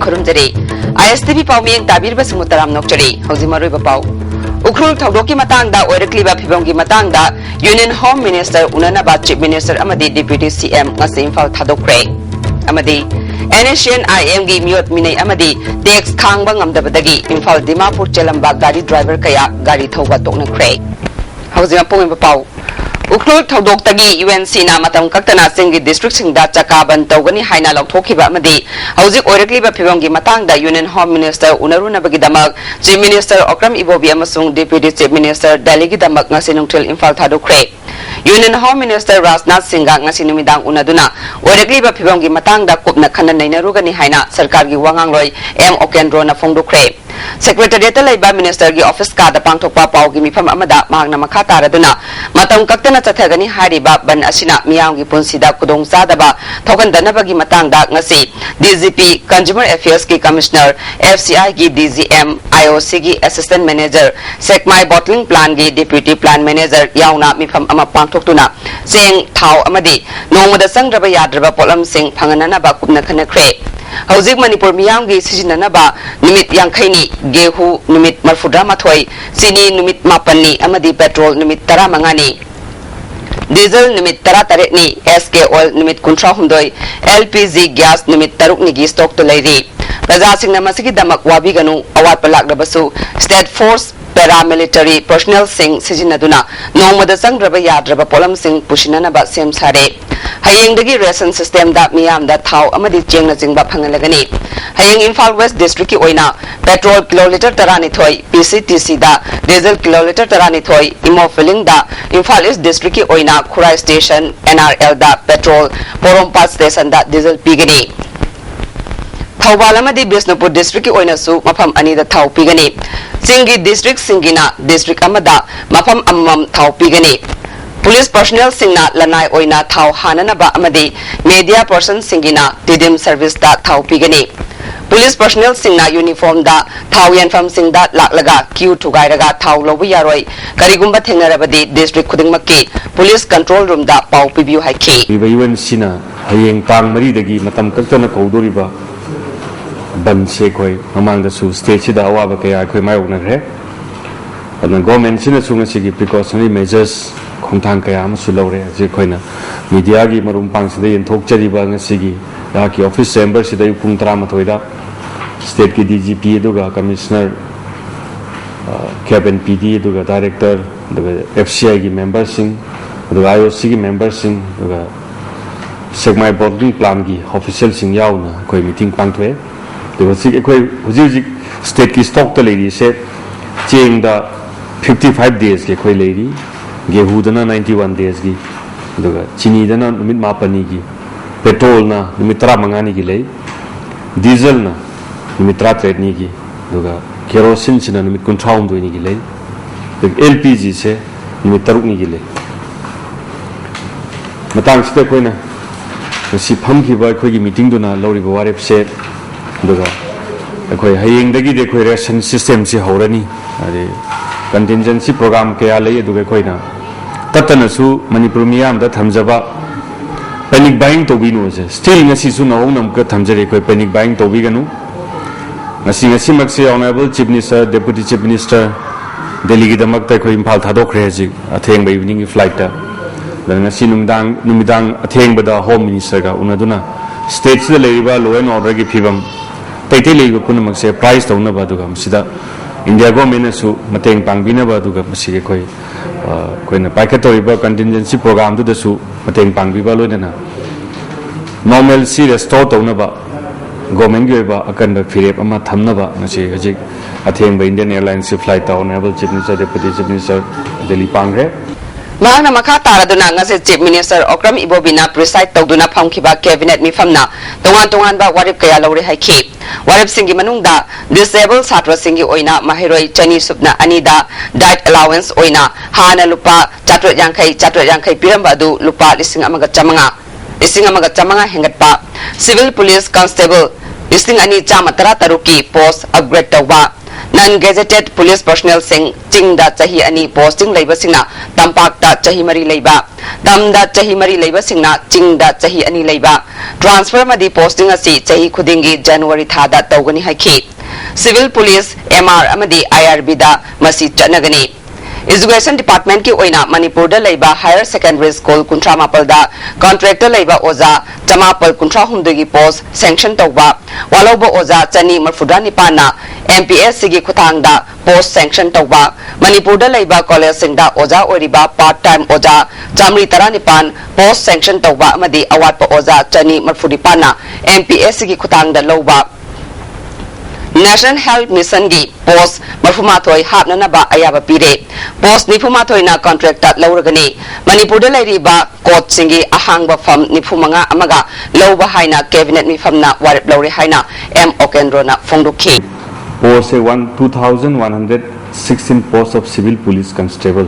खरुमजरी ISTV पाउमियंग ताबिरबा सिमुतराम नोकचरी हौजिमरुइबा पाउ उख्रुल थौदोकी मतांगदा ओइरक्लिबा फिबंगी मतांगदा यूनियन होम मिनिस्टर उननाबा चीफ मिनिस्टर अमदी deputy CM ngasi imphal thadokre amadi NSN IM gi miot minai amadi tax khangba ngamdabadagi imphal dimapur chelamba gari driver kaya gari thoba toknakre haujima pungba pau Ukhrul थौदोक्तगी UNC ना मतम कक्तना सिंगी district सिंगदा चकाबन तौगनी हाइना लौथोखिबा अमदी हौजिक ओइरक्लिबा फिबंगी मतांगदा यूनियन होम मिनिस्टर उनरुनबगी दमक चीफ मिनिस्टर ओक्रम इबोबी अमसुंग डिप्यूटी चीफ मिनिस्टर दिल्लीगी दमक ngasi नुंगथिल इम्फाल थादोख्रे union home minister Rajnath Singh ngasi numidang unaduna oirakliba phibamgi matangda kupna khana nainarugani haina sarkargi wangangloi M Okendro na phongdokre secretariat laiba minister gi office ka da pangthokpa paugi mifam amada mahakna makha taraduna matam kaktana chathagani hariba ban asina miyamgi punsida kudong sadaba thogandanabagi matangda ngasi DGP consumer affairs ki commissioner FCI gi DGM IOC gi assistant manager sekmai bottling plan gi deputy plan manager yauna mifam ama pangthoktuna seng thau amadi nongmada sangraba yadraba polam sing phanganana ba kupna khanakre हौजिक मणिपुर मियामगी सिजिननबा निमित यांखैनी गेहू निमित मरफुद्रा माथोई सिनी निमित मापन्नी अमदी पेट्रोल निमित 15 डीजल निमित 13 SK oil निमित 53 LPG गैस निमित 3 निगी स्टॉक तो लैरी प्रजा सिंह मसिगी दमक वाबिगनु अवात पलागदबसु स्टेट फोर्स पैरामिलिटरी पर्सनल सिंह सिजिनदुना नोंमदा संग्रबा याद्रबा पोलम सिंह पुशिननबा सेम सारे हयेंगदगी रेशन सिस्टम दा मियामदा थाव अमदी चेंगना चिंगबा फंगलगनी हयेंग इम्फाल वेस्ट डिस्ट्रिक्ट की ओइना पेट्रोल किलोलीटर 13 PCTC दा डीजल किलोलीटर 13 इमो फिलिंग दा इम्फाल ईस्ट डिस्ट्रिक्ट की ओइना खुराई स्टेशन NRL दा पेट्रोल पोरोमपा स्टेशन दा डीजल पीगनी थौबालमदी बिष्णुपुर डिस्ट्रिक्ट की ओइनासु मफम अनीदा थाव पीगनी सिंगी डिस्ट्रिक्ट सिंगिना डिस्ट्रिक्ट अमदा मफम अमम थाव पीगनी पुलिस पर्सनल सिंगना लनाई ओइना थाव हाननबा अमदी मीडिया पर्सन सिंगिना टिडिम सर्विस दा थाव पीगनी पुलिस पर्सनल सिंगना यूनिफॉर्म दा थाव यनफम सिंगदा लाकलगा क्यू थुगाइरगा थाव लोबु यारोय करिगुंबा थेंगनरबदी डिस्ट्रिक्ट खुदिंगमक्की पुलिस कंट्रोल रूम दा पाउ पिबियु हाइखी UNCना हयेंग तांग मरीदगी मतम कक्तना कौदोरिबा बनसे कोई ममांगदसु स्टेटसिदा अवाबा कया कोई मायोगनग्रे अदन गवर्नमेंट सिना सुंगसिगी प्रिकॉशनरी मेजर्स खोंथांग कया अमसु लौरे जे कोइना मीडिया गी मरुम पांगसिदा यनथोकचरिबा ngasiगी याकी ऑफिस चेंबर सिदा पुंग 13 स्टेट की DGP दुगा कमिश्नर कैबिन PD दुगा डायरेक्टर दुगा FCI की मेंबर सिंह दुगा IOC की मेंबर सिंह दुगा सेगमाई बोर्डिंग प्लान की ऑफिशियल सिंह याउना कोई मीटिंग पांगथवे कोई हुजी स्टेट की स्टॉक तो लेरी से चेंग दा 55 days के कोई लेरी गेहूं दना 91 days की दुगा चीनी दना निमित मापनी की पेट्रोल ना निमित 15 की ले डीजल ना निमित 13 की दुगा केरोसिन सिना निमित 53 की ले LPG से निमित 3 की ले मतंग से कोई ना सिफम की बात कोई की मीटिंग दुना लौरी बवारेप से अखोई हयेंगदगी दे कोई रेशन सिस्टम से हौरनी अरे कंटिजेंसी प्रोग्राम कया लई दुगे कोइना ततनसु मणिपुर मियाम दा थमजबा पैनिक बाइंग तोबिनु से still ngasi su nawong nam ka thamjare koi panic buying tobiganu ngasi makse honorable chief minister deputy chief minister delhi gi damak ta koi imphal thadokre ji atheng ba evening flight ta ngasi numidang atheng ba da home minister ga unaduna state se leiba law and order gi phibam पैते लेगा पुनः मक्से price तो उन्ना बादुगा मसीदा India government सु मतेंग पांगबिना बादुगा मसीगे कोई न पाइकटोरिबा contingency programme दु दसु मतेंग पांगबिबा लोइना normal सी restore तो उन्ना बा गवर्नमेंट गेबा अकन फिरेप अमा थमनबा मसी हजिक अथेंग बा इंडियन एयरलाइंस फ्लाइट ता honourable chief minister deputy chief minister Delhi Pangare Mahana makha taraduna ngase chief minister Okram Ibobina preside tawduna phamkhiba cabinet mifamna tongan ba warip kaya lawre haiki warip singi manungda disabled satra singi oina mahiroi chani subna anida diet allowance oina hana lupa chatro yankai piramba du lupa lising amaga chamanga hengatpa civil police constable lising ani chama taruki post upgrade tawba non-gazetted police personnel sing chingda chahi ani posting leiba singna tampakta chahi mari leiba damda chahi mari leiba singna chingda chahi ani leiba transfer मदी posting असी चाही खुदिंगी जनवरी थादा तौगनी हाइखी civil police MR अमदी IRB दा मसी चनगनी education department की ओइना मणिपुर दा लैबा higher secondary school कुंट्रा मापल दा contractor लैबा ओजा चमापल कुंट्रा हुमदगी post sanction तौबा वालौबा ओजा चनी मरफुदा निपाना एमपीएससी की खुतांग दा पोस्ट सैंक्शन तौबा मणिपुर दा लैबा कॉलेज सिंगदा ओजा ओरिबा पार्ट टाइम ओजा चामरी तरा निपान पोस्ट सैंक्शन तौबा अमदी अवाटपा ओजा चनी मरफुदीपाना एमपीएससी की खुतांग दा लौबा नेशनल हेल्थ मिशन की पोस्ट मरफुमाथोय हापननबा अयाबा पीरे पोस्ट निफुमाथोयना कॉन्ट्रैक्ट लौरगनी मणिपुर दा लैरिबा कोर्ट सिंगी अहांगबा फम निफुमंगा अमगा लौबा हाइना कैबिनेट मिफमना वारिप लौरे हाइना एम ओकेंद्रोना फोंदुखी post 2116 post of civil police constable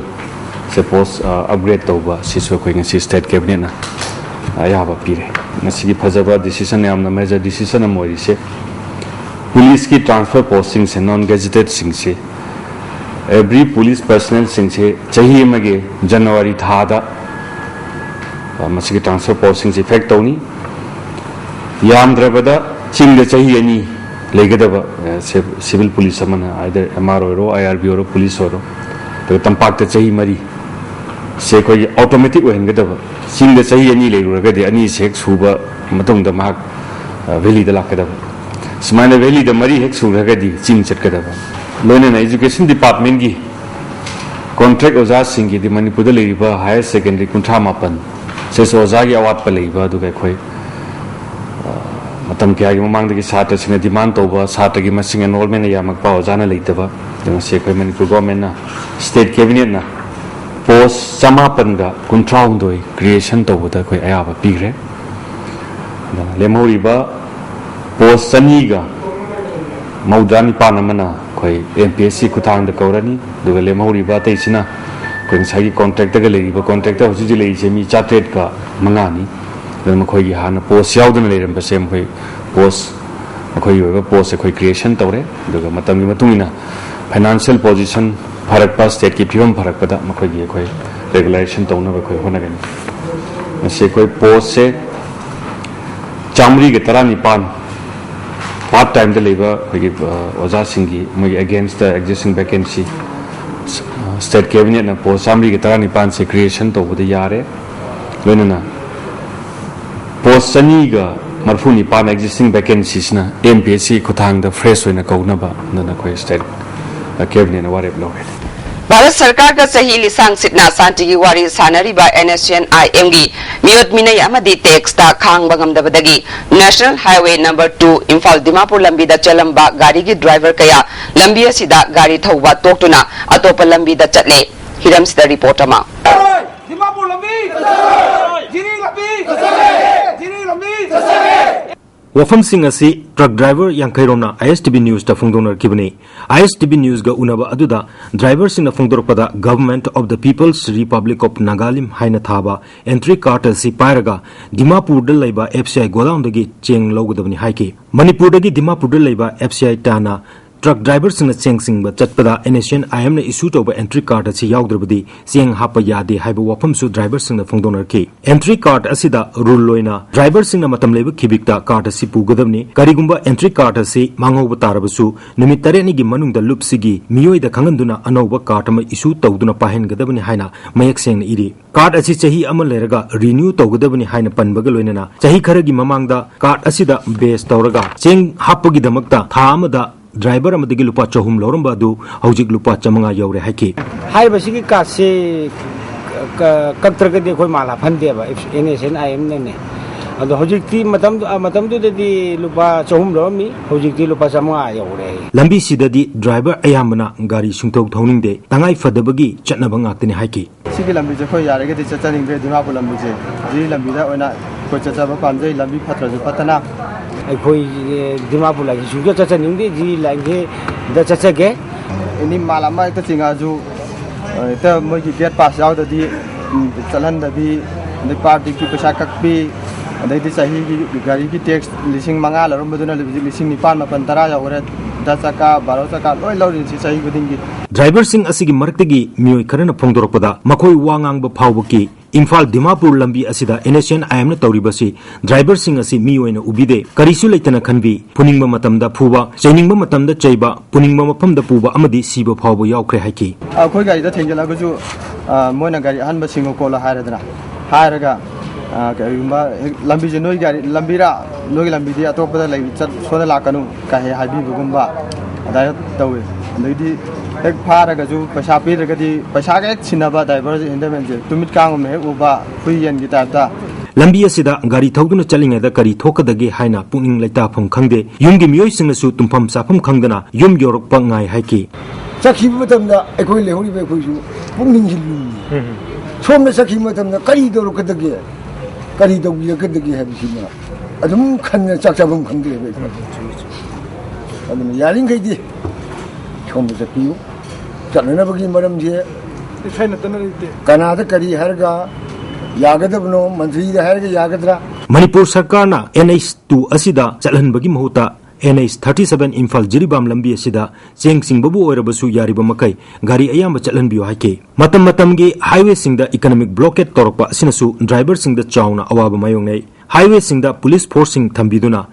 से पोस्ट अपग्रेड तौबा सिसो कोई स्टेट कैबिनेट ना अयाबा पीरे नसिगी फजबा डिसीजन यामना मेजर डिसीजन अमोरी से पुलिस की ट्रांसफर पोस्टिंग से नॉन गेजेटेड सिंह से एवरी पुलिस पर्सनल सिंह से चाहिए मगे जनवरी थादा मसिगी ट्रांसफर पोस्टिंग से इफेक्ट तौनी यामद्रबदा चिंग चाहिए नी लेगदब सिविल पुलिस अमना आइदर एमआर ओरो आईआरबी ओरो पुलिस ओरो तो तंपाक चाहिए मरी से कोई ऑटोमेटिक होहनगदब चिंग चाहिए नी लेगुरगदे अनी से सुबा मतुंग द माक वैली द लाकदब स्माइल वैली द मरी हेक सुरगदी चिंग चटकदब लोने एजुकेशन डिपार्टमेंट की कॉन्ट्रैक्ट ओजा सिंह की मणिपुर द लेरिबा हायर सेकेंडरी कुंठा मापन से ओजा की अवाट पर लेबा दुगे खोई मतम क्या की ममांग दगी छात्र सिंह डिमांड तौबा छात्र की मसिंग एनरोलमेंट यामकपा ओजाना लेतबा दंग से खोई मणिपुर गवर्नमेंट ना स्टेट कैबिनेट ना पोस्ट समापन गा कुंठा हुंदोय क्रिएशन तौबदा खोई अयाबा पीरे लेमोरिबा पोस्ट सनीगा मौद्रा निपान अमना खोई एमपीएससी खुतांग द कौरनी दुगे लेमोरिबा तैसिना खोई सागी कॉन्ट्रैक्टर गा लेरिबा कॉन्ट्रैक्टर होजि लेइसे मी चार्टेड का मंगानी दम खोई की हाना पोस्ट यावदन लेरम बसेम खोई पोस्ट खोई होबा पोस्ट खोई क्रिएशन तौरे दुगे मतम की मतुंगिना फाइनेंशियल पोजीशन फरक पास स्टेट की फिवम फरक पदा मखोई की खोई रेगुलेशन तौना खोई होनागन से कोई पोस्ट से चामरी के तरा निपान पार्ट टाइम द लेबर ओजा सिंगी मई अगेंस्ट द एग्जिस्टिंग वैकेंसी स्टेट कैबिनेट ना पोस्ट चामरी के तरा निपान से क्रिएशन तो बदे यारे लोनना पोस्ट सनीगा मरफू निपान एग्जिस्टिंग वैकेंसीज ना एमपीएससी खुथांग द फ्रेश होना कौनबा नना कोई स्टेट कैबिनेट ना वारे ब्लॉग भारत सरकार का सही लिसांग सिटना शांति की वारी सानरीबा NSNIM की मियोत मिनई अमदी टैक्स ता खांग बंगमदबदगी national highway number 2 Imphal Dimapur लंबी दा चलंबा गाड़ी की ड्राइवर कया लंबी असिदा गाड़ी थौबा तोक्तुना अतोप लंबी दा चटले हिरम सिदा रिपोर्ट अमा दिमापुर लंबी जिरी लंबी वफम सिंह असी ट्रक ड्राइवर यांखैरोना ISTB न्यूज ता फोंदोनरखिबनी ISTB न्यूज गा उनबा अदुदा ड्राइवर सिंह फोंदोरपदा government of the people's republic of Nagalim हाइना थाबा एंट्री कार्ड असी पायरगा दिमापुर द लैबा FCI गोदाउन दगी चेंग लौगदबनी हाइकी मणिपुर दगी दिमापुर द लैबा FCI टाना ट्रक ड्राइवर सिंह चेंग सिंह चटपदा NSNIM ने इशू तौब एंट्री कार्ड असी याउद्रबदी चेंग हाप यादे हाइब वफमसु ड्राइवर सिंह फोंदोनरखी एंट्री कार्ड असिदा रूल लोइना ड्राइवर सिंह मतम लेब खिबिकता कार्ड असी पुगदबनी करिगुंबा एंट्री कार्ड असी मांगोब तारबसु निमित तरेनी गी मनुंग द लुपसिगी मियोय द खंगंदुना अनौब कार्ड म इशू तौदुना पाहेनगदबनी हाइना मयक सेंग इरी कार्ड असी चाही अम लेरगा रिन्यू तौगदबनी हाइना पनबग लोइना चाही खरगी ममांगदा कार्ड असिदा बेस तौरगा चेंग हापगी दमकता था अमदा ड्राइवर अमदगी लुपा चहुम लौरंबा दु हौजिक लुपा चमंगा यौरे हाइकी हाय बसिगी कासे कक्त्रगदि कोई माला फंदेबा NSNIM ने अदो हौजिकती मतमदुददी लुपा चहुम लौरमी हौजिकती लुपा चमंगा यौरे लंबी सिददी ड्राइवर अयामना गाड़ी सुंथौक थौनिंगदे तंगाई फदबगी चटनबा ngaktani हाइकी सिगी लंबी जे खोय यारगदि चचनिंगदे दिमापुर लंबी जे जी लंबी दा ओना कोई चचबा पामजै लंबी फत्रजु पतना अखोई दिमापुर लागी सुंजो चचनिंगदे जी लांगे द चचगे इनी मालामा एक चिंगाजु त मोगी गेट पास यावददी चलहनदबी ने पार्टी की पैसा ककपी अदैदि सही की गाड़ी की टैक्स लिसिंग मंगा लरमबदुना लिसिंग निपान मपन तरा यावरे 10 चका 12 चका लोय लौरिन सि सही गुदिंगी ड्राइवर सिंह असिगी मरक्तगी मियोय खरना फोंदोरपदा मखोय वांगांग ब फावबकी Imphal Dimapur lambi asida NHN IM na tawribasi driver sing asi mi oina ubide karisu leitana khanbi puningba matamda phuba chainingba matamda chaiba puningba mafamda puba amadi siba phawbo yaukre haiki akhoi gari da thengela ga ju moina gari han ba singo kola haradra haraga gariumba lambi je noi gari lambira noi lambi di atopada lai chat soda lakanu ka he habi bugumba adaya tawe leidi ek pharaga ju paisa piraga di paisa ga ek sinaba driver hindamen je tumit kang me uba huiyen gi ta lambi asida gari thogduna chalinga da kari thokadage haina puning laita phom khangde yumgi miyoi singnasu tumpham safam khangdana yum yorok pa ngai haiki sakhi matamda ekoi lehori be khoi su puning hilu somna sakhi matamda kari do rokadage kari do bi kadage habisina adum khanna chakchabum khangde be adum yaring kai di somna sakhiu channa bagi maram je kanada kari harga yagadabno mantri da harga yagadra Manipur sarkar na NH2 asida chalan bagi mahuta NH37 Imphal Jiribam lambi asida cheng sing babu oirabasu yariba makai gari ayamba chalan biyo haike matam gi highway singda economic blockade torokpa asinasu driver singda chauna awaba mayongnei highway singda police force sing thambiduna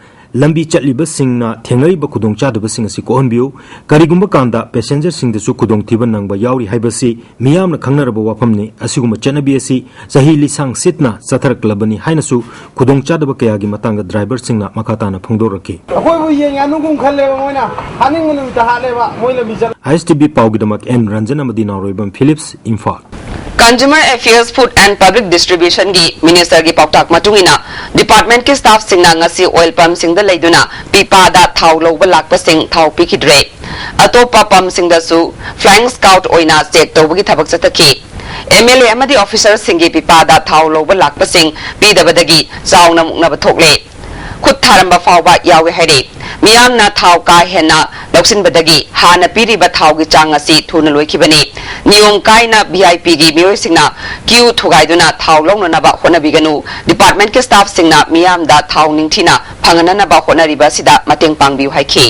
lambi chatliba singna thengai ba khudong chadaba sing asi ko honbiu karigumba kanda passenger sing da su khudong thiban nangba yauri haibasi miyamna khangnaraba wafamni asiguma chanabi asi sahi lisang sitna satharak labani hainasu khudong chadaba kaya gi matanga driver singna makatana phongdoraki akoi bu yeng anu kum khalle moina haning nu ta hale ba moila bijal ISTB pawgidamak N Ranjana Madina Roibam Philips Imphal Consumer Affairs Food and Public Distribution gi Minister gi Pautak Matungina Department ki staff singna ngasi oil pump singda leiduna pipa da thau loba lakpa sing thau pikidre atopa pump singda su flying scout oina check tawgi thabak chataki MLA amadi officer singi pipa da thau loba lakpa sing pidabadagi chauna mukna bathokle khut tharamba fawba yawe haire miyamna thau ka hena loksin badagi hana piri ba thau gi chang asi thuna loikibani niyom kaina VIP gi mioi singna queue thugaiduna thau longna na ba hona biganu department ke staff singna miyam da thau ningthina phangana na ba hona riba sida mateng pangbiu haiki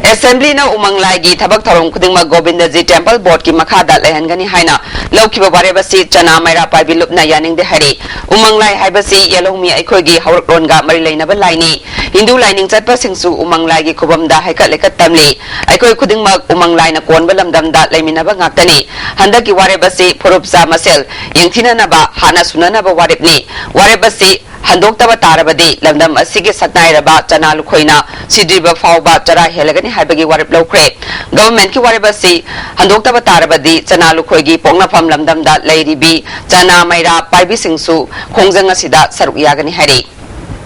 Assembly na umanglai gi thabak tharong khudingma Govindaji Temple Board ki makhada lehangani haina laukiba barebasi chana maira paibilup na yaning de hari umanglai haibasi yalongmi aikhoi gi hawrron ga mari leina ba laini Hindu lining chatpa singsu umanglai gi khubam da haikat lekat tamli aikhoi khudingma umanglai na kon balamdam da leimina ba ngaktani handaki warebasi phurupsa masel yengthina na ba hana sunana ba warepni warebasi handokta tarabadi lamdam asige satnairaba chanalu khoina sidriba fawba chara helagani haibagi warip lokre government ki waribasi handokta tarabadi chanalu khoigi pongnafam lamdam da leiribi chana maira paibi singsu khongjang asida saruk yagani hari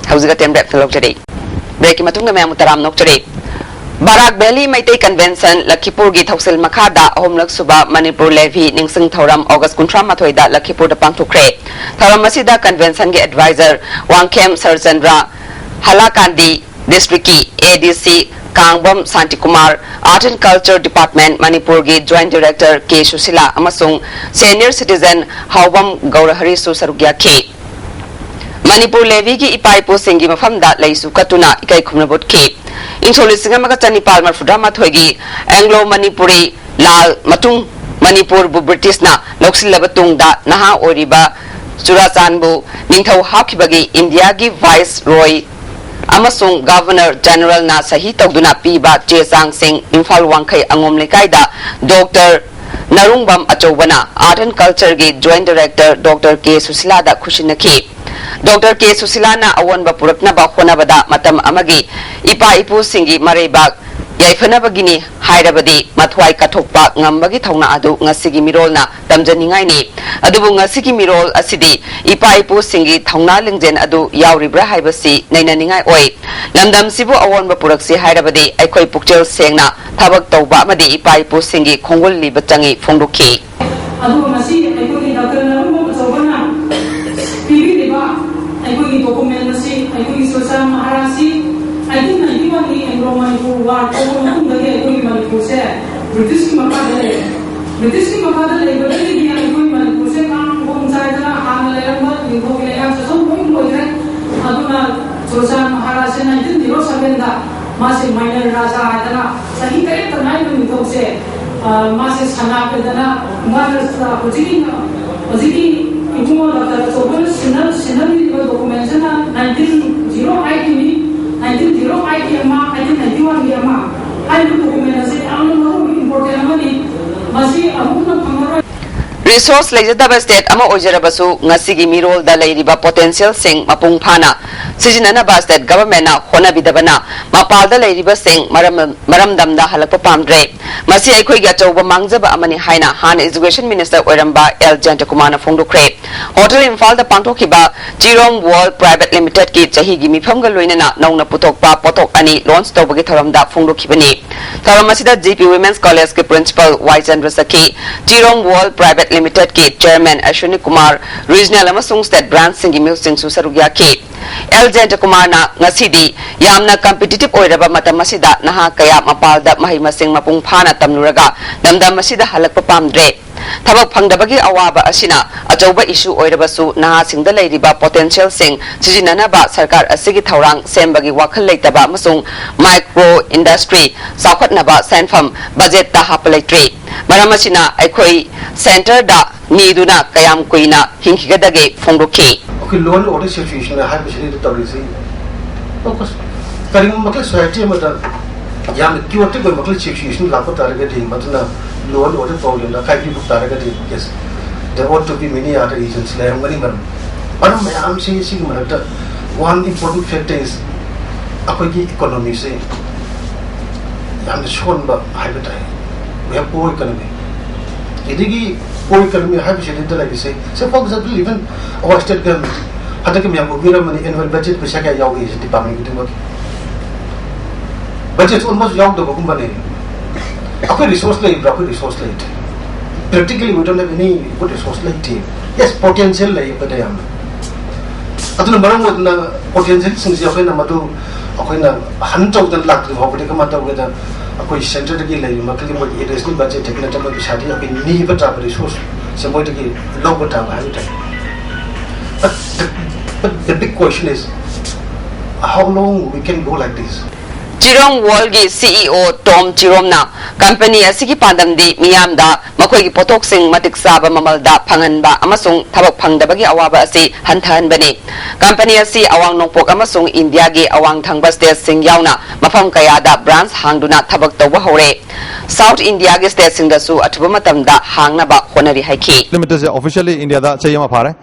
hauziga tembe felokjari breki matunga me mutaram nokjari Barak Valley Maitai Convention Lakhipur gi Thausil Makhada Homlak Suba Manipur Levy Ningsing Thoram August 13 da Lakhipur da pangthukre Thoram asida convention gi advisor Wangkhem Sarchandra Halakandi District ki ADC Kangbom Santikumar Art and Culture Department Manipur gi Joint Director K Susila amasung Senior Citizen Hawbam Gaurahari Su Sarugya ke Manipur Levy ki ipaipo singi mafam da laisu katuna ikai khumnabot ke Incholi singa maga chanipal marfuda mathoigi Anglo Manipuri lal matung Manipur bu British na loksil labatung da naha oriba Surachanbu ningthau hapkhibagi India gi Viceroy amasung Governor General na sahi tawduna piba chesang sing Imphal Wangkhai angom lekai da Dr. Narungbam Achobana Art and Culture gi Joint Director Dr. K Susila da khushinaki Dr. K Susila na awon ba purakna ba khona bada matam amagi ipa ipu singi marebak yaifana bagini hairabadi mathwai kathokpa ngambagi thongna adu ngasigi mirolna tamjaningai ni adubu ngasigi mirol asidi ipa ipu singi thongna lingjen adu yauribra haibasi nainaningai oi lamdam sibu awon ba puraksi hairabadi aikhoi pukchel sengna thabak tawba amadi ipa ipu singi khongol li bachangi phongdukhi adu masi aikoi Dr. Narumbo Achobana aikoi document masi aikoi social maharasi aikoi na iwan ni Anglo Manipur war ko mungdagi aikoi Manipur se British ki makada le bagi ni aikoi Manipur se kam bong sai da han le ram ni ko le am so bong lo re aduna social maharasi na din diro sabenda masi minor raja adana sahi kare tanai ni ko se masi sana pe dana ngar hojiki ibumo la so sinal document na 1908 ni 1908 ma 1991 ma ai document se amno important mani masi amuna pangara resource legislative state ama ojarabasu ngasigi mirol da leiriba potential sing mapung phana sijinana ba state government na hona bidabana mapal da leiriba sing maram damda halakpa pamdre masi aikhoi ga chawba mangjaba amani haina han education minister oiramba L Jantakumar na phongdukre hotel imphal da pangthokiba Jirong World Private Limited ki chahi gi mifam ga loinana nauna putokpa potok ani launch tawbagi thoramda phongdukhibani thoramasida GP Women's College ki principal Waichandra Sakhi Jirong World Private Limited के chairman Ashwini Kumar regional अमसुंग state branch सिंगी music सुसरुग्या के L जेंटकुमार ना ngасidi yamna competitive oiraba matam masida naha kaya mapalda mahi masing mapung phana tamnuraga damdam masida halakpa pamdre thabak phangdabagi awaba asina ajauba issue oirabasu naha singda leiriba potential sing sijinana ba sarkar asigi thaurang sembagi wakhal leitaba masung micro industry saukhatnaba senfam budget ta hapalaitre maramasina aikhoi center da niduna kayam kuina hinghigadage phongdokhi okay loan order situation hai bishri to tabrisi focus karing makle society ma da yam kiwate ko makle situation la ko targa de matna loan order problem da kai bi targa de yes there ought to be many other reasons la ngani mar but I am saying that one important factor is akoi ki economy se yam shon ba hai batai we have poor economy idigi poor economy hai bishri to like say so for example even our state government hada ke myam ubira mani annual budget pe shaka yaw is department to work budget almost yaw do gum bane akoi resource like practically we don't have any good resource like team yes potential like but I am atuna marang na potential sing sia khoi na matu akoi na han chau dan lak ho bade ka mata weda akoi center de lai makli mo irresolute budget tekna ta ma bisadi akoi ni ba ta resource se mo de ki low ba ta ba but the big question is how long we can go like this Jirong World gi CEO Tom Jirom na company asigi pandam di miyam da makoi gi potok sing matik saba mamal da phangan ba amasung thabak phangdabagi awaba asi hanthan bani company asi awang nongpok amasung India gi awang thangba state sing yauna mafam kaya da branch hangduna thabak tawba hore South India gi state sing da su athuba matam da hangna ba honari haiki limited officially India da chayama phare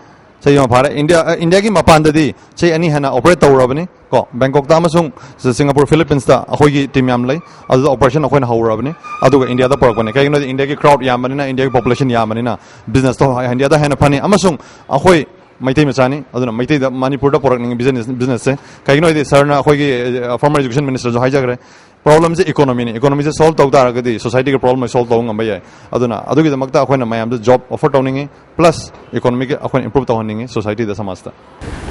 India ki mapanda di chay ani hana operate tawrabani ko Bangkok da amasung Singapore Philippines da akhoi gi team yam lai adu operation akhoi na hawrabani aduga India da porakbani kai no India ki crowd yamani na India ki population yamani na business to India da hana phani amasung akhoi maitai machani aduna maitai da Manipur da porakning business se kai no di sir na akhoi gi former education minister jo haijagre problem is economy se solve tawda ragadi society ke problem solve tawng ambai aduna adugi damakta akhoi na mayam da job offer tawningi plus economy ke akhoi improve tawningi society da samasta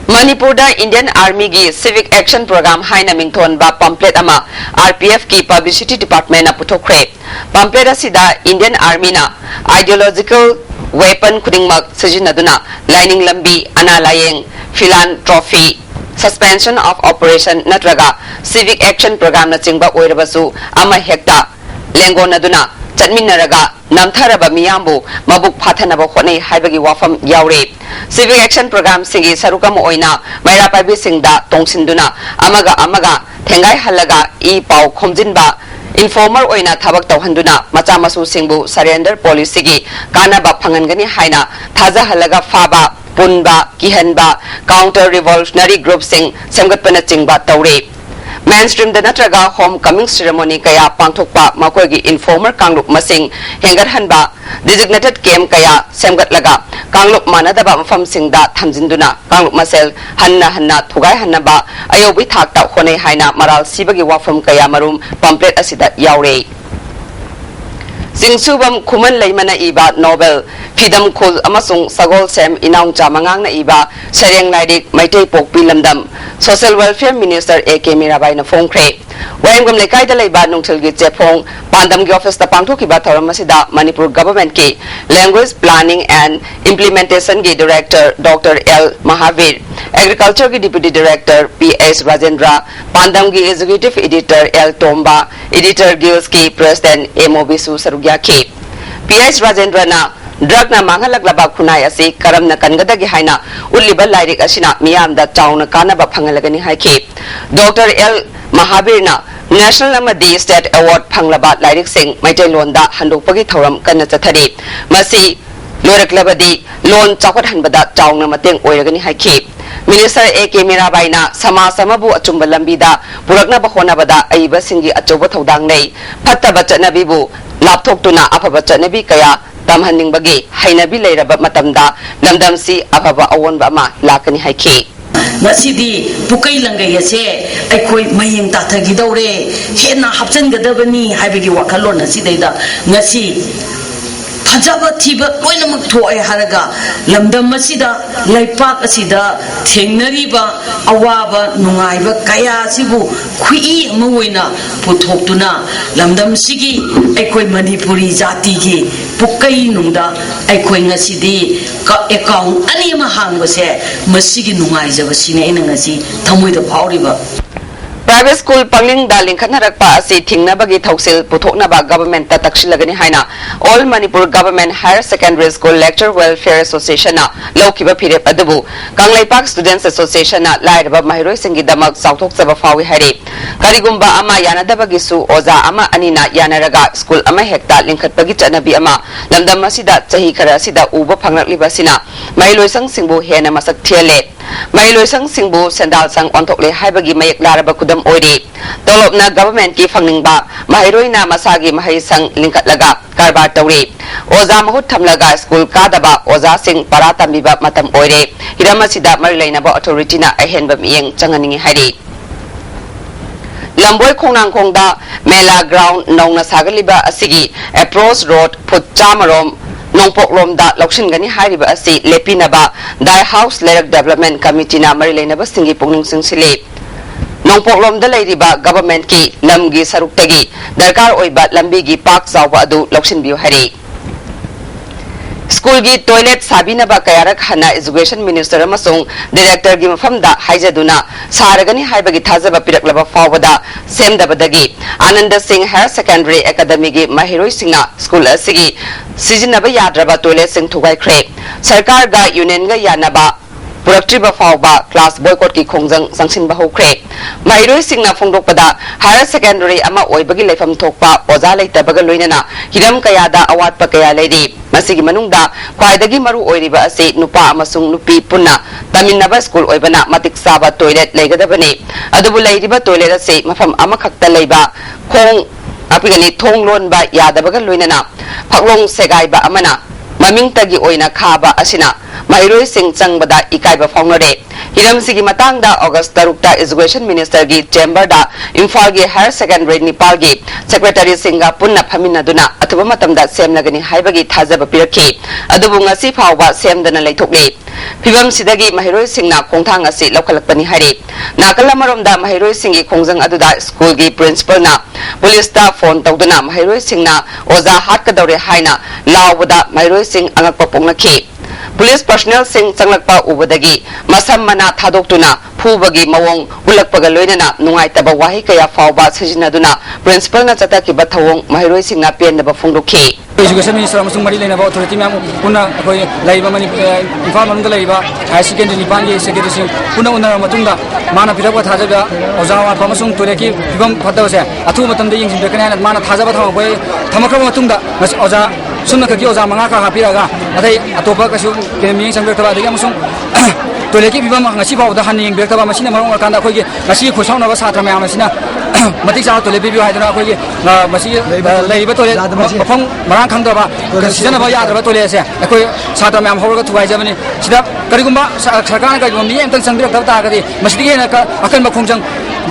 Manipur da Indian Army gi Civic Action Program haina mingthon ba pamphlet ama RPF ki Publicity Department na puthokre pamphlet asida Indian Army na ideological weapon khudingmak sijinaduna lining lambi analayeng philanthropy suspension of operation natraga civic action program na chingba oirabasu ama hekta lengonaduna chatminaraga namtharaba miyambu mabuk phathanaba khonei haibagi wafam yaure civic action program singi sarukam oina maira pabi singda tongsinduna amaga thengai halaga I pau khomjinba informer oina thabak tawhanduna macha masu singbu surrender policy gi kanaba phangangani haina thaja halaga faba punba kihanba counter revolutionary group sing semgatpana chingba tawre mainstream da natraga homecoming ceremony kaya pangthokpa makoigi informer kangluk masing hengar hanba designated camp kaya semgatlaga kangluk manadaba mafam singda thamjinduna kangluk masel hanna thugai hanna ba ayobi thakta khone haina maral sibagi wafam kaya marum pamphlet asida yaure Singsubam Kuman Laimana Iba Nobel Fidam Kul Amasung Sagol Sem Inaung Jamangang na Iba Sareng Laidik Maitei Pok Pilamdam Social Welfare Minister A.K. Mirabai na Fongkre Wayangam Lekay da Laiba nung Tilgit Jepong Pandam gi Office da Pangto ki Bataram Masida Manipur Government ki Language Planning and Implementation ki Director Dr. L. Mahavir Agriculture ki Deputy Director P.S. Rajendra Pandam ki Executive Editor L. Tomba Editor Guilds ki President M.O.B. Su Sarugya ki P.S. Rajendra na drug ना मांगलगलबा खुनाय असी करमना कनगदगी हाइना उल्लिबा लाइरिक असिना मियामदा चाउना कानाबा फंगलगनी हाइखि डॉक्टर एल महावीरना नेशनल अमदी स्टेट अवार्ड फंगलबा लाइरिक सिंह मैटेलोंदा हंदोकपगी थौरम कन्ना चथरी मसी लोरक्लबदी लोन चापट हनबदा चाउना मतेंग ओइरगनी हाइखि मिनिस्टर ए के मीराबाईना समाज अमबु अचुंब लंबीदा पुरकनबा होनबदा अइबा सिंगी अचौबा थौदांग नै फत्तबा चनबीबु लापथोक्तुना अफबा चनबी कया तमहनिंगबगी हैनबी लेरबा मतमदा लमदमसी अफबा अवोनबा अमा लाकनी हाइखि ngasi pukai langai ase aikoi mayeng ta thagi dore hena hapchen gadabani haibagi wakalon asi deida ngasi thajaba thiba loinamak thoi haraga lamdam asida laipak asida thengnariba awaba nungaiba kaya sibu khui amoina puthoktuna lamdam sigi aikoi manipuri jati gi pukai nungda aikoi ngasidi ka account ani ma hangbase masigi nungai jaba sine ina ngasi thamoida phawriba Private school pangling daling khanharakpa asi thingnabagi thausil puthoknaba government ta takshilagani haina All Manipur Government Higher Secondary School Lecturer Welfare Association na laukiba phirep adabu Kanglaipak Students Association na lairaba mahiroi singi damak sauthokchaba fawi haire karigumba ama yanadabagi su oza ama anina yanaraga school ama hekta lingkhatpagi chanabi ama lamdam asida chahi khara asida uba phangrakliba sina mailoisang singbu hena masak thiale mailoisang singbu sendal sang onthokle haibagi mayak laraba kudam oiri tolopna government ki fangningba mahiroina masagi mahisang lingkatlaga karbar tawri oza mahut thamlaga school kadaba oza sing paratambiba matam oire hiramasida marilainaba authority na ahenba miyeng changaningi hari Lamboy Kongnang Kongda Mela Ground Nongna Sagaliba Asigi Approach Road Put Chamarom Nongpok Romda Lokshin Gani Hariba Asi Lepinaba Dai House Lerak Development Committee na Marilainaba Singi Pungning Singsile Nongpok Romda Lairiba Government Ki Lamgi Saruktagi Darkar Oiba Lambigi Park Zawba Adu Lokshin Biu Hari School gi toilet sabinaba kayarak hana education minister amasung director gi mafamda haijaduna saragani haibagi thajaba piraklaba fawada semdabadagi Anand Singh Higher Secondary Academy gi mahiroi singna school asigi sijinaba yadraba toilet sing thugai khre sarkar ga union ga yanaba Puraktriba Fauba class boycott ki khongjang sangsin ba hokre mahiroi singna phongdokpada higher secondary ama oibagi leifam thokpa oza leitabaga loinana hiram kayada awatpa kaya leidi masigi manungda khwaidagi maru oiriba ase nupa amasung nupi punna taminaba school oibana matik saba toilet leigadabani adubu leiriba toilet ase mafam amakhakta leiba khong apigani thonglon ba yadabaga loinana phaklong segaiba amana mamingtagi oina khaba asina mahiroi sing changbada ikaiba faunare hiramsigi matangda August 3 education minister gi chamber da Imphal gi higher secondary Nepal gi secretary singa punna phaminaduna athuba matamda semnagani haibagi thajaba pirakhi adubu ngasi phawba semdana leithokle phibam sidagi mahiroi singna khongthang asi lokhalakpani hari nakalamaramda mahiroi singi khongjang aduda school gi principal na police ta phone tawduna mahiroi singna oza hatkadore haina lawbada mahiroi sing angakpa pongnakhi Police personnel sing changlakpa ubadagi masam mana thadoktuna phubagi mawong ulakpaga loinana nungaitaba wahi kaya fawba sijinaduna principal na chataki bathawong mahiroi singna penaba phongdokhi Education Minister amasung mari leina ba authority ma'am puna akoi laiba mani Imphal manungda laiba high secondary Nipangi secretary sing puna unna matungda mana piraba thajaba ojawa amasung toreki pibam phatabase athu matamda yingsin bekana mana thajaba thawoi thamakra matungda oja sumna kaki oja manga ka hapiraga atai atopa kasu kemiyeng sangbekta adagi amasung toileki bibam ngasi bawda haning bektaba masina marong kanda khoi ngasi khosauna ba satra mayam masina matik sa toilet bibi haidana khoi masi leiba toilet mafang marang khangdaba sijana ba yadra toilet se khoi satra mayam hawra thuai jabani sida karigumba sarkar ga yomi entang sangbek ta gadi masidi na akan ba khongjang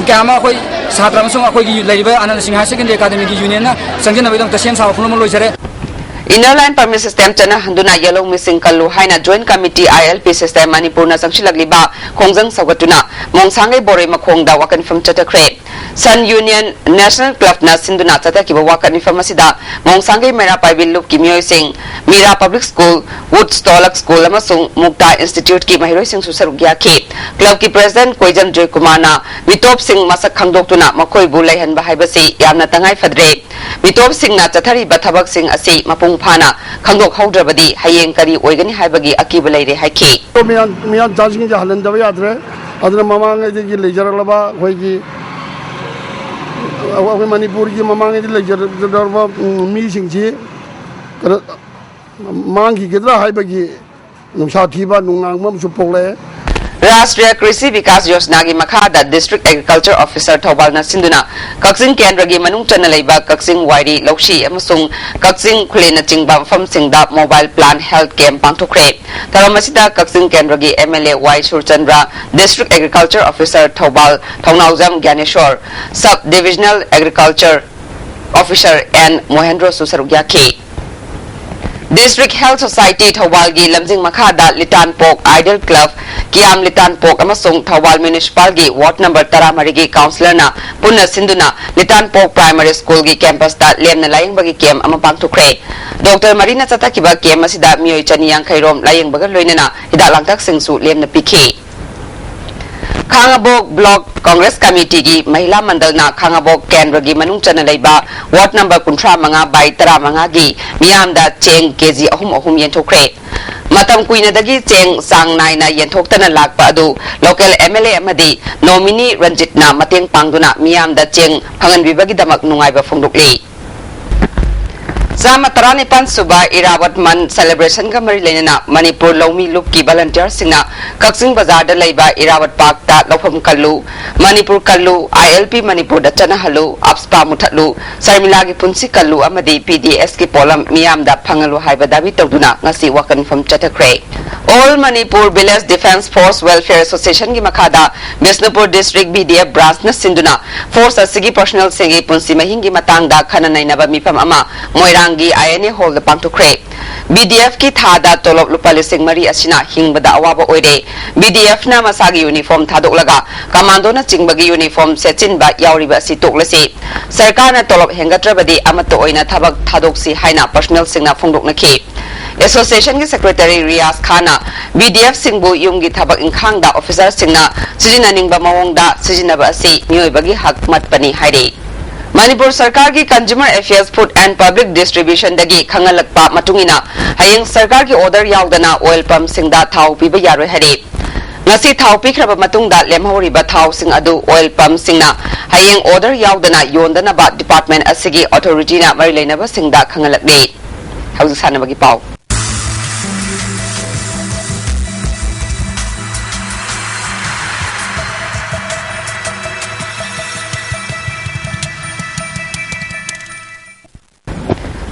kama khoi satra masung khoi gi leiba Anand Singh Higher Secondary Academy gi union na sangjana ba dang tasem sa phulom loisare Inner line permit system chana handuna yellow missing kallu haina joint committee ILP system Manipur na sangshilagli khongjang sagatuna mongsangai bore makhongda wakan from chatakre Sun Union National Club na sinduna chatakiba wakan from asida mongsangai mera paibil lup kimyoy sing Mira Public School Woodstock School amasung Mukta Institute ki mahiroi sing susarugya ki club ki president Koijam Joy Kumar na Mitop Singh masak khangdoktuna makhoi bu laihan ba haibasi yamna tangai fadre Mitop Singh na chathari bathabak sing asi mapung mapung phana khangdok haudrabadi hayeng kari oigani haibagi akiba leire haiki miyan charging ja halan dawa yadre adna mamang gi lejar laba hoigi aw manipur gi mamang gi lejar darba mi singji mangi gedra haibagi nungsa thiba nungang mam supole Rashtriya Krishi Vikas Yojana gi makhada District Agriculture Officer Thobal na sinduna Kaksin Kendra gi manung chana leiba Kaksin Wairi Lokshi amasung Kaksin Khulena chingba mafam singda mobile plan health camp pangthokre taramasida Kaksin Kendra gi MLA Y Surchandra District Agriculture Officer Thobal Thongnaujam Gyaneshwar Sub Divisional Agriculture Officer N Mohendro Susarugyaki District Health Society Thawal gi lamjing makhada Litan Pok Idol Club Kiam Litan Pok amasung Thawal Municipal gi Ward number 13 gi councillor na punna sinduna Litan Pok Primary School gi campus ta lemna laying bagi kem ama pangthukre Dr. Marina Chatakiba kem asida mioi chaniyang khairom laying baga loinana hida langtak singsu lemna pikhi Khangabok Block Congress Committee gi Mahila Mandal na Khangabok Kendra gi manung chana leiba Ward number 35 by 15 gi miyamda cheng kg ahum yenthokre matam kuina dagi cheng sang nai na yenthoktana lakpa adu local MLA amadi nominee Ranjit na mateng pangduna miyamda cheng phangan bibagi damak nungaiba phongdokli Sama Tarani Pansuba Irawat Man celebration ka mari lenana Manipur Lomi Loop ki volunteer singna Kaksing Bazar da leiba Irawat Park ta lofam kallu Manipur kallu ILP Manipur da chana halu Apspa muthatlu Sarmila gi punsi kallu amadi PDS ki polam miyam da phangalu haiba dabi tawduna ngasi wakan fam chatakre All Manipur Village Defence Force Welfare Association gi makhada Bisnupur District BDF branch na sinduna force asigi personal singi punsi mahingi matangda khana nainaba mifam ama Moirangi INA Hall the Pangtukre BDF ki thada tolop lupa lising mari asina hingbada awaba oire BDF na masagi uniform thadok laga commando na chingbagi uniform sechin ba yauriba si toklasi sarkar na tolop hengatrabadi amato oina thabak thadok si haina personal singna phongdok nakhi Association ki Secretary Riaz Khana BDF singbu yumgi thabak inkhang da officer singna sijina ningba mawongda sijina ba si mioi bagi hak mat pani haire Manipur Sarkar ki Consumer Affairs Food and Public Distribution dagi khangalakpa matungina hayeng sarkar ki order yaudana oil pump singda thau piba yaroi hari ngasi thau pikraba matungda lemhoriba thau sing adu oil pump singna hayeng order yaudana yondana ba department asigi authority na mari leinaba singda khangalakni hauji sanabagi pau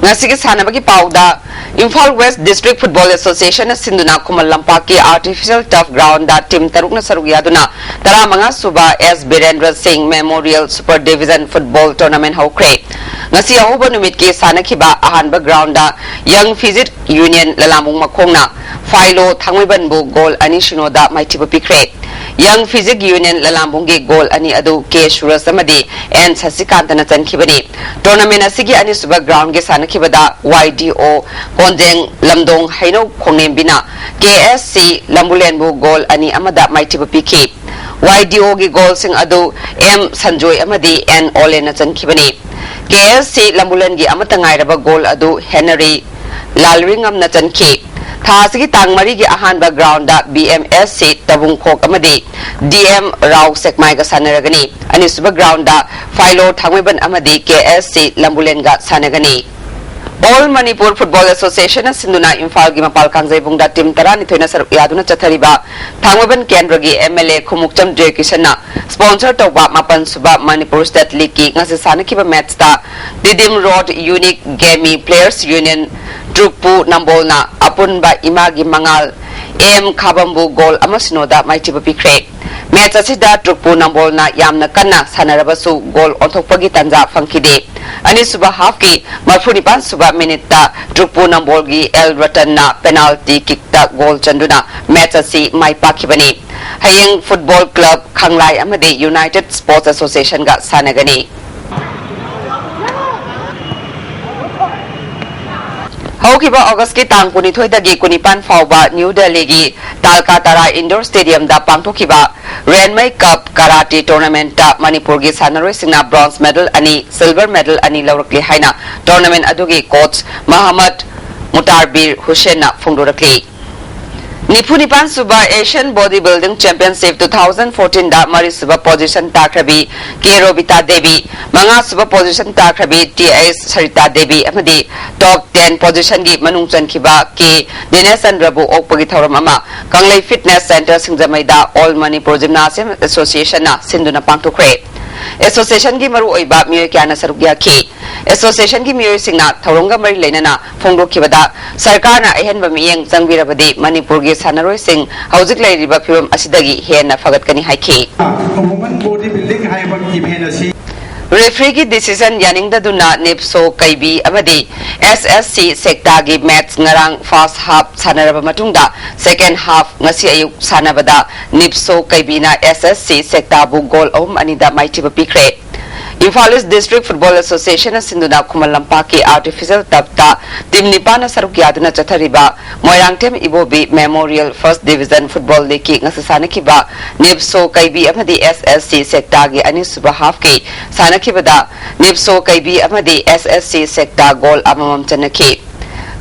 Ngasigi sanabagi pauda Imphal West District Football Association na sinduna Kumal Lampaki Artificial Turf Ground da team taruk na sarugiyaduna taramanga suba S Birendra Singh Memorial Super Division Football Tournament haukre ngasi ahuba numit ki sanakiba ahanba ground da Young Physic Union lalamung makhongna Philo Thangwiban bu goal ani shinoda maithiba pikre Young Physic Union lalambungi goal ani adu ke shurasamadi and sasikantana chankhibani tournament asigi ani suba ground ge sanakibada YDO Konjeng Lamdong Haino Khongnembina KSC Lambulenbu goal ani amada maithiba pikhi YDO gi goal sing adu M Sanjoy amadi N Olena chankhibani KSC Lambulen gi amata ngairaba goal adu Henry Lalringam na chankhi Thasigi tangmari gi ahanba ground da BMSC Tabung Khok amadi DM Rao Sekmai ga sanaragani ani suba ground da Philo Thangweban amadi KSC Lambulen ga sanagani All Manipur Football Association sinduna Imphal gi mapal kangjai bungda team tarani thoina saruk yaduna chathariba Thangweban Kendra gi MLA Khumukcham J Kisana sponsor tawba mapan suba Manipur State League ki ngasi sanakiba match ta Didim Road Unique Gaming Players Union Trukpu Nambolna Apunba Imagi Mangal M Khabambu goal amasinoda maitiba pikre match asida Trukpu Nambolna yamna kanna sanarabasu goal onthokpagi tanja fangkide ani suba half ki marfunipan suba minute ta Trukpu Nambolgi El Ratanna penalty kick ta goal chanduna match asi mai pakhibani hayeng football club Khanglai amade United Sports Association ga sanagani Haukiba August ki tang kunithoi dagi kunipan fauba New Delhi gi Talkatara Indoor Stadium da pangthokiba Renmai Cup Karate Tournament ta Manipur gi sanaroi singna bronze medal ani silver medal ani laurakli haina tournament adugi coach Muhammad Mutarbir Hussein Fundurakli. Nipunipan Suba Asian Bodybuilding Championship 2014 da Mari Suba position Takrabi Kerobita Devi Manga Suba position Takrabi TS Sarita Devi Amadi top 10 position gi Manung Kiba K Dinesan Rabu Okpagi Thoramama Kanglei Fitness Center Singzamaida All Manipur Gymnasium Association na Sinduna Pangtukre Association gi maru oiba miyoy kya na sarugya ki Association gi miyoy singna thawronga mari leinana phongdo kibada sarkar na ehenba miyeng changbirabadi Manipur gi sanaroi sing haujik leiriba phibam asidagi hena phagatkani haiki Referee ki decision yaning da duna nepso kaibi amadi SSC sekta gi match ngarang first half sanaraba matungda second half ngasi ayuk sanabada nepso kaibi na SSC sekta bu goal anida maitiba pikre Imphal District Football Association Sinduna Kumalampaki Artificial Tapta Team Nipana Sarukyaduna Chathariba Moirangtem Ibobi Memorial First Division Football League Nasasanakiba Nipso Kaibi Amadi SSC Sektagi Anisuba Halfki Sanakibada Nipso Kaibi Amadi SSC Sekta Goal Amamam Chanaki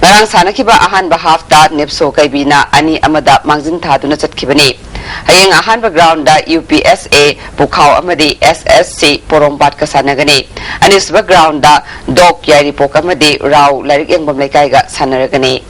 Narang Sanakiba Ahan Bahafta Nipso Kaibina Ani Amada Mangzin Taduna Chatkibani Hayang ahan background da UPSA Bukhao Amadi SSC Porombat Kasanagani Anis background da Dok Yari Pokamadi Rao Larik Yang Bamlekaiga Sanaragani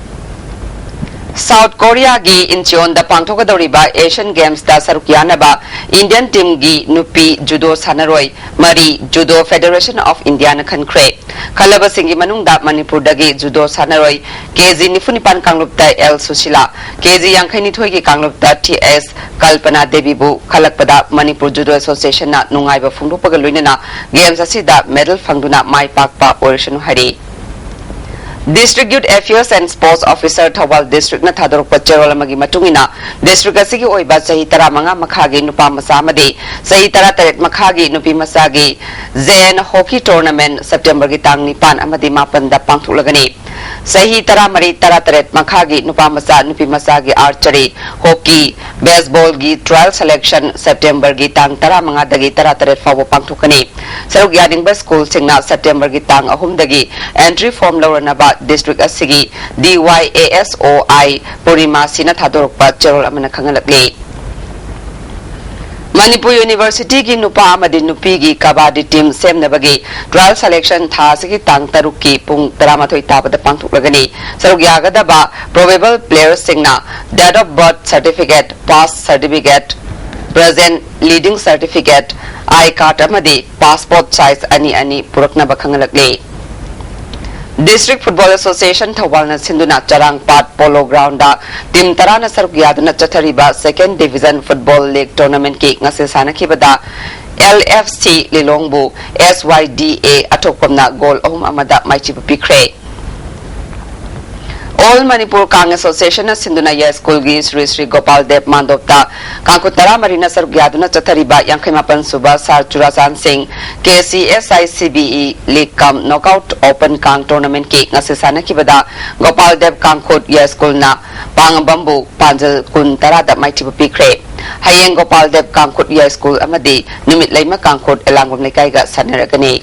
South Korea gi Incheon da Pangtokadoriba Asian Games da Sarukyanaba Indian team gi Nupi Judo Sanaroi Mari Judo Federation of India na Kankre Kalaba Singi Manung da Manipur dagi Judo Sanaroi KZ Nifunipan Kanglupta L Susila KZ Yangkhaini Thoi gi Kanglupta TS Kalpana Devi bu Kalakpada Manipur Judo Association na Nungaiba Phungdupaga Luinana Games asida medal fangduna Mai Pakpa Oration Hari District Youth Affairs and Sports Officer Thawal District na Thadorok Pachero Lamagi Matungina District Asigi Oiba Sahi Tara Manga Makhagi Nupa Masamadi Sahi Tara Taret Makhagi Nupi Masagi Zen Hockey Tournament September Gitang Nipan Amadi Mapanda Pangtulagani Sahi Tara Mari Tara Taret Makhagi Nupa Masa Nupi Masagi Archery Hockey Baseball Gi Trial Selection September Gitang Tara Manga Dagi Tara Taret Fawo Pangtukani Saruk Yading Ba School Singna September Gitang Ahum Dagi Entry Form Lauranaba District Asigi DYASOI Purima Sina Thadorokpa Cherol Amana Kangalakli Manipur University ki Nupa Amadi Nupi gi Kabaddi team semnabagi trial selection thasigi tang taruki pung taramathoi tabada pangthuklagani sarugyagadaba probable players singna date of birth certificate pass certificate present leading certificate I-card amadi passport size ani puraknaba kangalakli District Football Association Thawalna Sinduna Charangpat Polo Ground da Team Tarana Sarukyaduna Chathariba Second Division Football League Tournament ki ngase sanakibada LFC Lilongbu SYDA atokpamna goal amada maichiba pikre All Manipur Kang Association Sinduna Ya School gi Sri Gopal Dev Mandopta Kankutara Marina Sarugyaduna Chathariba Yankhimapan Suba Sar Churasan Singh KCSICBE League Kam Knockout Open Kang Tournament ki ngasisana kibada Gopal Dev Kangkut Ya School na Pangabambu Panjal Kun Tarada Maichiba Pikre Hayeng Gopal Dev Kangkut Ya School Amadi Numit Laima Kangkut Elangum Lekaiga Sanaragani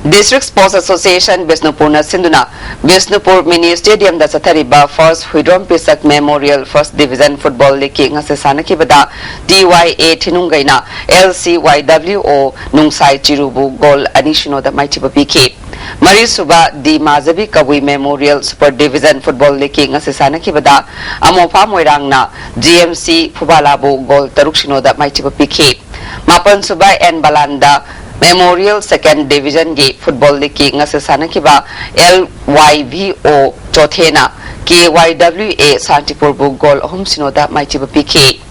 District Sports Association Bisnupur na Sinduna Bisnupur Mini Stadium da Sathariba First Huidrom Pisak Memorial First Division Football League ngasisana kibada DYA Tinungaina LCYWO Nungsai Chirubu Goal Anishino da Maichiba Piki Mari Suba Di Mazabi Kabui Memorial Super Division Football League ngasisana kibada Amopa Moirangna GMC Fubalabu Goal Tarukshino da Maichiba Piki Mapan Suba N Balanda Memorial Second Division Gi Football League ngasisana kiba LYVO Chothena KYWA Santipur bu goal sinoda maichiba PK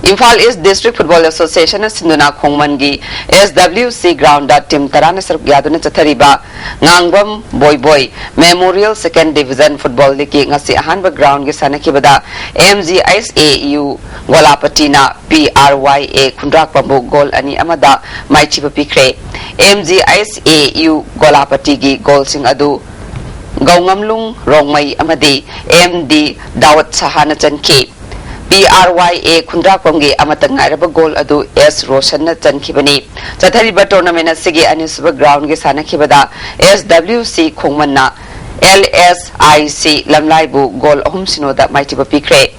Imphal East District Football Association Sinduna Khongmangi SWC Ground Team Tarana Sarukyaduna Chathariba Ngangbam Boy Memorial Second Division Football League ngasi ahanba ground gi sanakibada MGISAU Golapatina PRYA Kundrak Pambu goal ani amada maichiba pikre MGISAU Golapati gi goal sing adu Gaungamlung Rongmai amadi MD Dawat Sahana Chanki PRYA Kundrakwamgi Amatangaraba goal adu S Roshan na Chankibani Chathariba tournament asigi anisba ground gi sanakibada SWC Khongmanna LSIC lamlaibu goal ahum sinoda maitiba pikre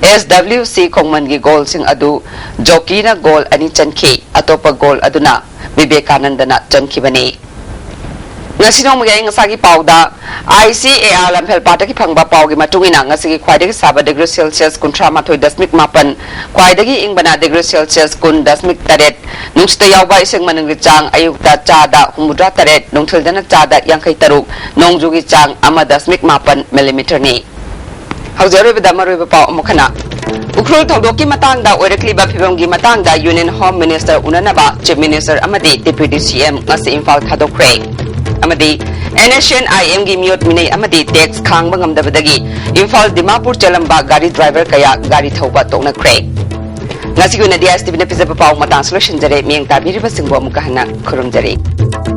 SWC Kongmangi goal sing adu Jokina goal ani chanki atopa goal aduna Vivekanandana chanki bani ngasinong mga ngasagi pauda ICAR lampel pataki phangba paugi matungina ngasigi khwaidagi saba degree Celsius kuntra mathoi dasmik mapan khwaidagi ingbana degree Celsius kun dasmik taret nungsta yawba iseng manang chang ayukta chada humudra taret nungthildana chada yangkai taruk nongjugi chang ama dasmik mapan millimeter ni Haujaroi Damaroi Pau Mokana. Ukrul Todoki Matanga, Orekliba Pivongi Matanga, Union Home Minister Unanaba, Chief Minister Amadi, Deputy CM, Nasi Infal Kadokre. Amadi, NSN IMG Mute Mine Amadi, Tex Kang Bangam Dabadagi, Infal Dimapur Chalamba, Gari Driver Kaya, Gari Toba Tona Cray. Nasi Gunadia Stephen Pizza Pau Matan Solution Jare, Miang Tabiri Basingwa Mukahana, Kurum Jare.